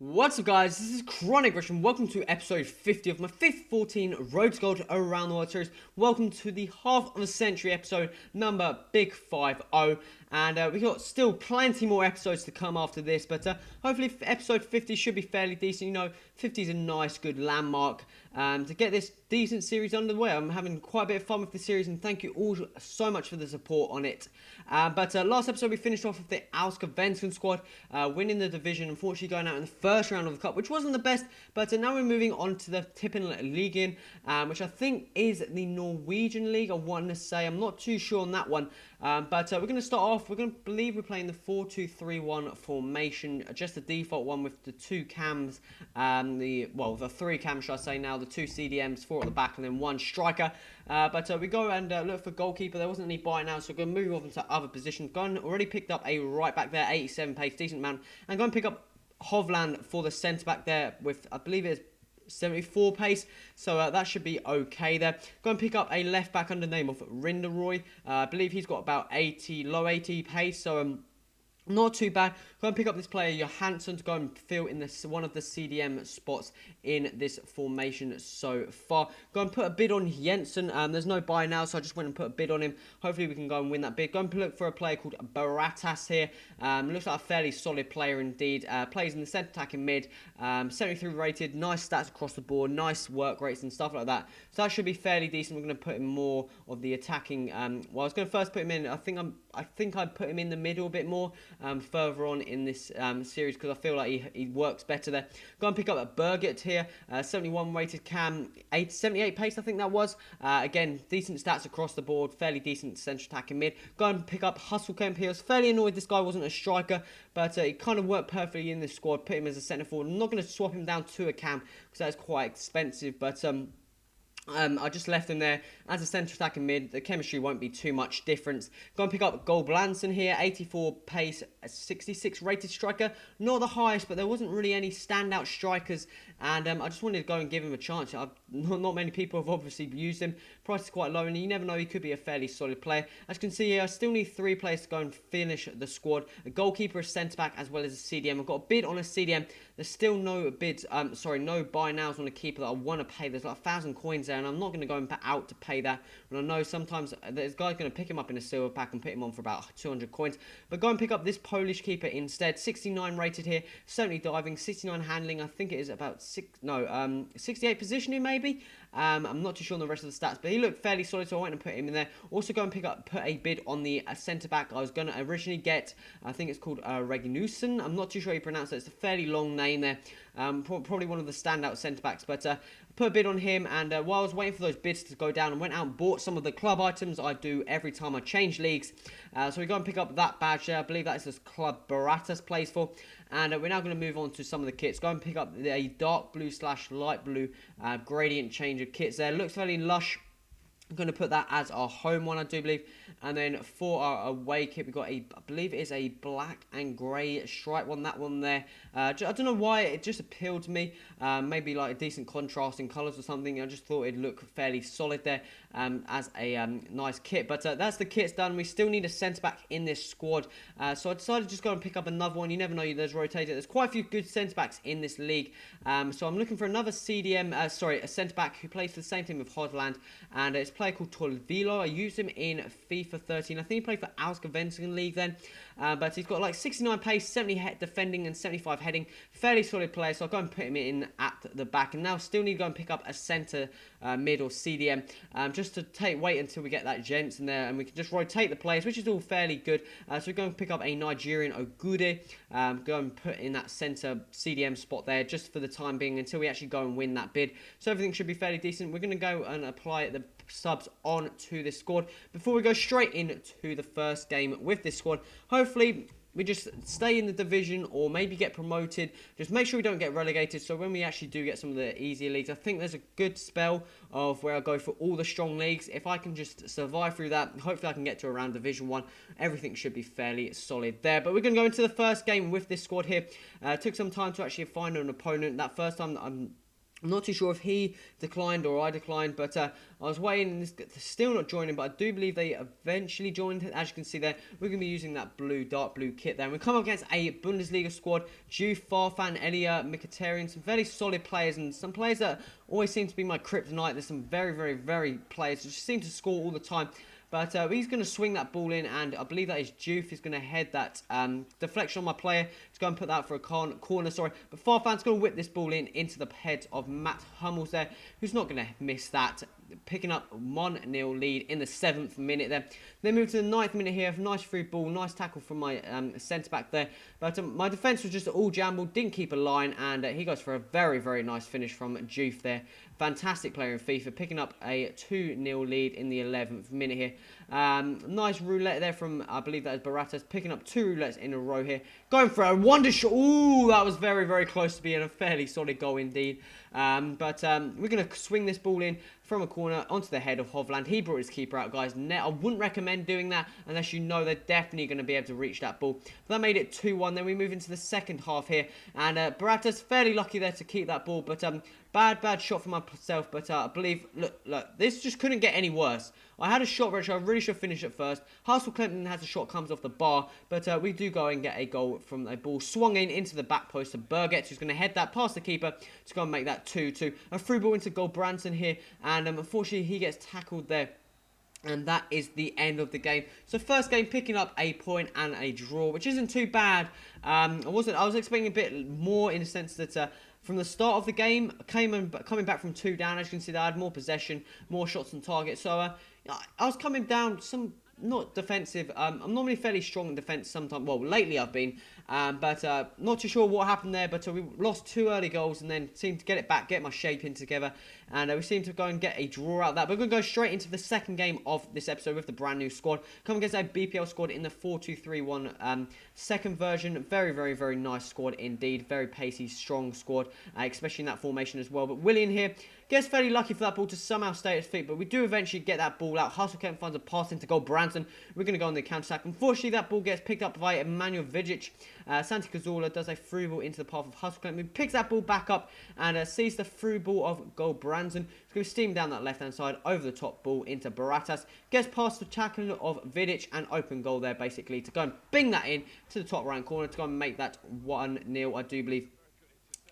What's up guys, this is Chronic Rush and welcome to episode 50 of my FUT14 Road to Gold Around the World series. Welcome to the half of a century episode number Big 50, and we got still plenty more episodes to come after this, but hopefully episode 50 should be fairly decent. You know, 50 is a nice good landmark to get this decent series underway. I'm having quite a bit of fun with the series and thank you all so much for the support on it. But last episode we finished off with the HowTo squad winning the division, unfortunately going out in the first round of the cup, which wasn't the best, but now we're moving on to the Tippeligaen, which I think is the Norwegian league, I want to say. I'm not too sure on that one, but we're going to start off. We're playing the 4-2-3-1 formation, just the default one with the two cams, the three cams should I say now, the two CDMs, four at the back and then one striker. But we go and look for goalkeeper. There wasn't any buy now, so we're going to move on to other positions. Already picked up a right back there, 87 pace, decent amount, and go and pick up Hovland for the centre back there with, I believe it is 74 pace, so that should be okay there. Go and pick up a left back under the name of Rinderoy. I believe he's got about low 80 pace, so not too bad. Go and pick up this player Johansson to go and fill in one of the CDM spots in this formation so far. Go and put a bid on Jensen. There's no buy now, so I just went and put a bid on him. Hopefully we can go and win that bid. Go and look for a player called Baratas here. Looks like a fairly solid player indeed. Plays in the centre attacking mid. 73 rated. Nice stats across the board. Nice work rates and stuff like that. So that should be fairly decent. We're going to put him more of the attacking. Well, I was going to first put him in. I think I'd put him in the middle a bit more. Further on in this series, because I feel like he works better there. Go and pick up a Birgit here, 71 rated cam, 78 pace I think that was. Again, decent stats across the board, fairly decent central attacking mid. Go and pick up Husselkamp here. I was fairly annoyed this guy wasn't a striker, but he kind of worked perfectly in this squad. Put him as a centre forward. I'm not going to swap him down to a cam because that's quite expensive, but I just left him there as a central attacking mid. The chemistry won't be too much difference. Go and pick up Goldblanson here, 84 pace, 66 rated striker. Not the highest, but there wasn't really any standout strikers, and I just wanted to go and give him a chance. Not many people have obviously used him. Price is quite low, and you never know, he could be a fairly solid player. As you can see here, I still need 3 players to go and finish the squad. A goalkeeper, a centre back, as well as a CDM. I've got a bid on a CDM. There's still no bids, no buy nows on a keeper that I want to pay. There's like 1,000 coins there, and I'm not going to go and put out to pay that. And I know sometimes this guy's going to pick him up in a silver pack and put him on for about 200 coins. But go and pick up this Polish keeper instead. 69 rated here, 70 diving, 69 handling. I think it is about 68 positioning maybe. I'm not too sure on the rest of the stats, but he looked fairly solid, so I went and put him in there. Also go and put a bid on the centre back. I was going to originally get, I think it's called Regnussen. I'm not too sure how you pronounce it. It's a fairly long name there. Probably one of the standout centre backs, but put a bid on him, and while I was waiting for those bids to go down, I went out and bought some of the club items I do every time I change leagues. So we go and pick up that badge there. I believe that is this club Baratas plays for. And we're now going to move on to some of the kits. Go and pick up a dark blue / light blue gradient change of kits there. Looks fairly lush. I'm going to put that as our home one, I do believe. And then for our away kit, we've got I believe it is a black and grey stripe one, that one there. I don't know why, it just appealed to me. Maybe like a decent contrast in colours or something. I just thought it'd look fairly solid there as a nice kit. But that's the kit's done. We still need a centre-back in this squad. So I decided to just go and pick up another one. You never know, there's rotated. There's quite a few good centre-backs in this league. So I'm looking for another CDM, a centre-back who plays for the same team with Hodland. And it's a player called Tolvilo. I used him in FIFA13. I think he played for HowTo League then. But he's got like 69 pace, 70 defending and 75 heading. Fairly solid player, so I'll go and put him in at the back. And now still need to go and pick up a centre mid or CDM just to wait until we get that Jensen there, and we can just rotate the players, which is all fairly good. So we're going to pick up a Nigerian Ogude, go and put in that centre CDM spot there just for the time being until we actually go and win that bid. So everything should be fairly decent. We're going to go and apply the subs on to this squad before we go straight into the first game with this squad. Hopefully we just stay in the division or maybe get promoted. Just make sure we don't get relegated, so when we actually do get some of the easier leagues, I think there's a good spell of where I go for all the strong leagues. If I can just survive through that, hopefully I can get to around Division 1. Everything should be fairly solid there. But we're going to go into the first game with this squad here. Took some time to actually find an opponent. That first time I'm not too sure if he declined or I declined, but I was waiting, and still not joining, but I do believe they eventually joined. As you can see there, we're going to be using that dark blue kit there. And we come up against a Bundesliga squad, Juve, Farfan, Elia, Mkhitaryan, some very solid players, and some players that always seem to be my kryptonite. There's some very players that just seem to score all the time. But he's going to swing that ball in, and I believe that is Juve. He's going to head that deflection on my player to go and put that for a corner. Sorry, but Farfan's going to whip this ball in into the head of Matt Hummels there, who's not going to miss that. Picking up 1-0 lead in the 7th minute there. Then move to the 9th minute here. Nice free ball, nice tackle from my centre-back there. But my defence was just all jumbled, didn't keep a line, and he goes for a very nice finish from Juve there. Fantastic player in FIFA, picking up a 2-0 lead in the 11th minute here. Nice roulette there from, I believe that is Baratas, picking up 2 roulettes in a row here. Going for a wonder shot. Ooh, that was very close to being a fairly solid goal indeed. But we're going to swing this ball in from a corner onto the head of Hovland. He brought his keeper out, guys. I wouldn't recommend doing that unless you know they're definitely going to be able to reach that ball. But that made it 2-1. Then we move into the second half here. And Baratas fairly lucky there to keep that ball. But bad shot for myself. But I believe, look, this just couldn't get any worse. I had a shot which I really should finish at first. Hassel-Clinton has a shot, comes off the bar. But we do go and get a goal from a ball swung in into the back post to Burgett, who's going to head that past the keeper to go and make that 2-2. A through ball into goal Branson here. And unfortunately, he gets tackled there. And that is the end of the game. So first game picking up a point and a draw, which isn't too bad. I was expecting a bit more in the sense that from the start of the game, coming back from 2 down, as you can see, I had more possession, more shots on target. So I was coming down not defensive. I'm normally fairly strong in defence sometimes. Well, lately I've been. But not too sure what happened there. But we lost 2 early goals and then seemed to get it back, get my shape in together. And we seem to go and get a draw out of that. But we're going to go straight into the second game of this episode with the brand new squad. Coming against a BPL squad in the 4-2-3-1 second version. Very nice squad indeed. Very pacey, strong squad. Especially in that formation as well. But Willian here gets fairly lucky for that ball to somehow stay at his feet. But we do eventually get that ball out. Hassel-Kemp finds a pass into goal. Branson. We're going to go on the counter-attack. Unfortunately, that ball gets picked up by Emmanuel Vidic. Santi Cazorla does a through ball into the path of Hassel-Kemp. He picks that ball back up and sees the through ball of goal Branson. He's going to steam down that left-hand side over the top ball into Baratas. Gets past the tackle of Vidic and open goal there basically to go and bing that in to the top right corner to go and make that 1-0, I do believe,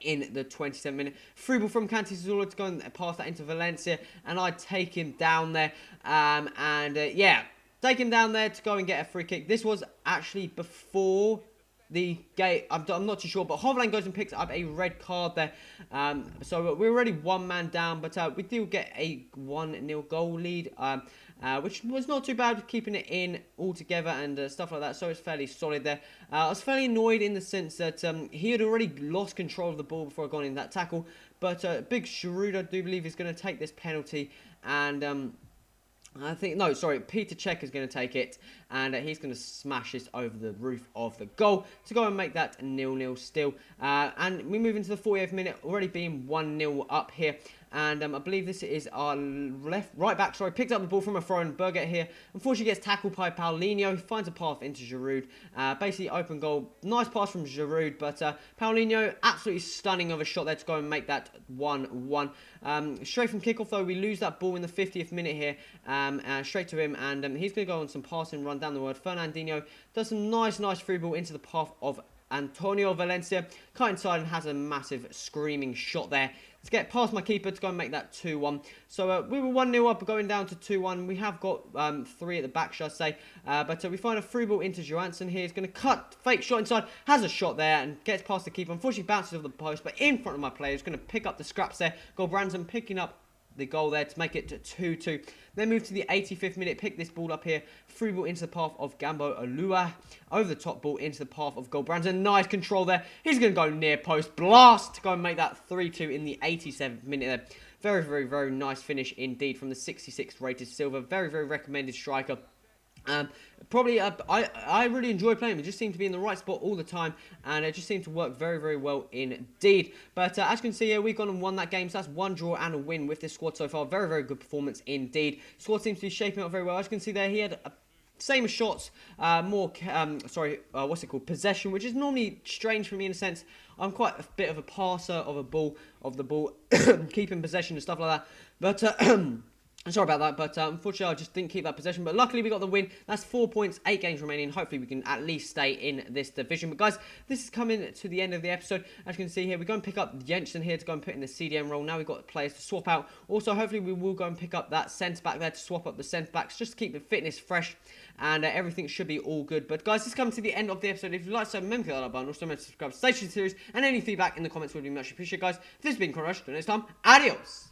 in the 27th minute. Through ball from Santi Cazorla to go and pass that into Valencia, and I take him down there. Yeah, take him down there to go and get a free kick. This was actually before the game. I'm not too sure, but Hovland goes and picks up a red card there. So we're already 1 man down, but we do get a 1-0 goal lead, which was not too bad, keeping it in altogether and stuff like that. So it's fairly solid there. I was fairly annoyed in the sense that he had already lost control of the ball before I got in that tackle. But big Giroud, I do believe, is going to take this penalty, and I think, no, sorry, Peter Cech is going to take it, and he's going to smash this over the roof of the goal to go and make that 0-0 still. And we move into the 40th minute, already being 1-0 up here. And I believe this is our right back, picked up the ball from a throw-in. Burgett here, unfortunately gets tackled by Paulinho. He finds a path into Giroud. Basically open goal. Nice pass from Giroud, but Paulinho, absolutely stunning of a shot there to go and make that 1-1. Straight from kickoff though, we lose that ball in the 50th minute here, straight to him, and he's going to go on some passing run down the word. Fernandinho does some nice through ball into the path of Antonio Valencia. Cut inside and has a massive screaming shot there to get past my keeper to go and make that 2-1. So we were 1-0 up, going down to 2-1. We have got 3 at the back, should I say. But we find a through ball into Johansson here. He's going to cut, fake shot inside, has a shot there and gets past the keeper. Unfortunately bounces off the post, but in front of my player. He's going to pick up the scraps there. Goal Branson picking up the goal there to make it 2-2. Then move to the 85th minute, pick this ball up here, through ball into the path of Gambo Olua, over the top ball into the path of goal Branson. Nice control there. He's going to go near post, blast to go and make that 3-2 in the 87th minute there. Very nice finish indeed from the 66 rated Silva. Very recommended striker. Probably, I really enjoy playing him. He just seemed to be in the right spot all the time, and it just seemed to work very well indeed. But as you can see here, we've gone and won that game, so that's 1 draw and a win with this squad so far. Very good performance indeed. Squad seems to be shaping up very well. As you can see there, he had same shots, more, possession, which is normally strange for me in a sense. I'm quite a bit of a passer of the ball, keeping possession and stuff like that. But sorry about that, but unfortunately I just didn't keep that possession. But luckily we got the win. That's 4 points, 8 games remaining. Hopefully we can at least stay in this division. But guys, this is coming to the end of the episode. As you can see here, we're going to pick up Jensen here to go and put in the CDM role. Now we've got players to swap out. Also, hopefully we will go and pick up that centre back there to swap up the centre backs, just to keep the fitness fresh. And everything should be all good. But guys, this is coming to the end of the episode. If you'd like to, remember to hit that like button. Also remember to subscribe to the series. And any feedback in the comments would be much appreciated, guys. This has been Conrush. Until next time, adios.